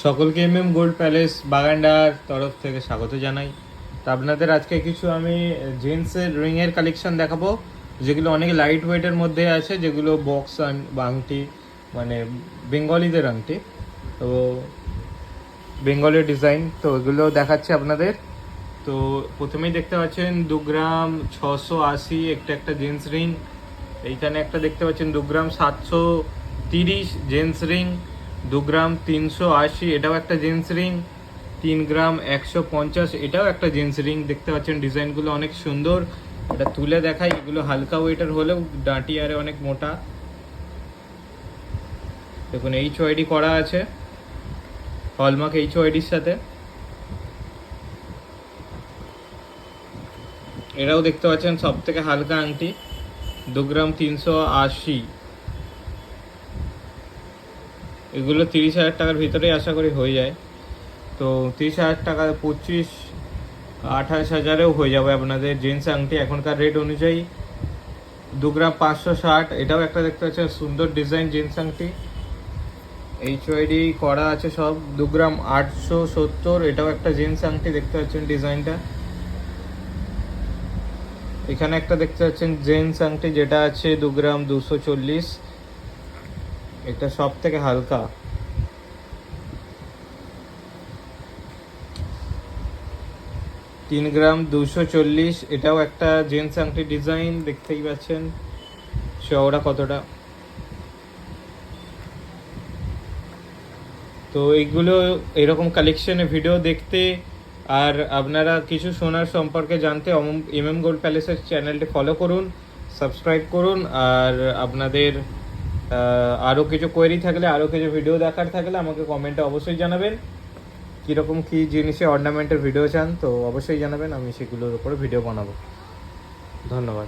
সকলকে gold palace বাগানডার তরফ থেকে স্বাগত জানাই। তো আপনাদের আজকে কিছু আমি জেন্টসের রিংয়ের কালেকশন দেখাবো, যেগুলো অনেক লাইট ওয়েটের মধ্যে আছে, যেগুলো বক্স বা আংটি, মানে বেঙ্গলিদের আংটি, তো বেঙ্গলের ডিজাইন, তো এগুলো দেখাচ্ছি আপনাদের। তো প্রথমেই দেখতে পাচ্ছেন 2 গ্রাম 680 একটা জেন্টস রিং। এইখানে একটা দেখতে পাচ্ছেন 2 গ্রাম 730 জেন্টস রিং। 2 গ্রাম 380 এটাও একটা জেন্টস রিং। 3 গ্রাম 150 এটাও একটা জেন্টস রিং। দেখতে পাচ্ছেন ডিজাইনগুলো অনেক সুন্দর। এটা তুলে দেখাই, এগুলো হালকা ওয়েটার হলেও ডাঁটি আরে অনেক মোটা। দেখুন HYD করা আছে, হলমার্ক HYDর সাথে। এটাও দেখতে পাচ্ছেন সব থেকে হালকা আংটি, 2 গ্রাম 380। এগুলো 30,000 টাকার ভিতরেই আশা করি হয়ে যায়। তো 30,000 টাকা 25-28 হাজারেও হয়ে যাবে আপনাদের জেন্টস আংটি এখনকার রেট অনুযায়ী। 2 গ্রাম 560 এটাও একটা দেখতে পাচ্ছেন সুন্দর ডিজাইন জেন্টস আংটি, HYD করা আছে সব। 2 গ্রাম 870 এটাও একটা জেন্টস আংটি, দেখতে পাচ্ছেন ডিজাইনটা। এখানে একটা দেখতে পাচ্ছেন জেন্টস আংটি যেটা আছে 2 গ্রাম 240, এটা সব থেকে হালকা। 3 গ্রাম 240 এটাও একটা জেন্টস আংটি ডিজাইন, দেখতেই পাচ্ছেন চওড়া কতটা। তো এইগুলো এরকম কালেকশনে ভিডিও দেখতে আর আপনারা কিছু সোনার সম্পর্কে জানতে গোল্ড প্যালেসের চ্যানেলটি ফলো করুন, সাবস্ক্রাইব করুন। আর আপনাদের আরও কিছু কোয়েরি থাকলে, আরও কিছু ভিডিও দেখার থাকলে আমাকে কমেন্টে অবশ্যই জানাবেন। কীরকম কী জিনিসে অর্নামেন্টের ভিডিও চান তো অবশ্যই জানাবেন, আমি সেগুলোর উপরে ভিডিও বানাবো। ধন্যবাদ।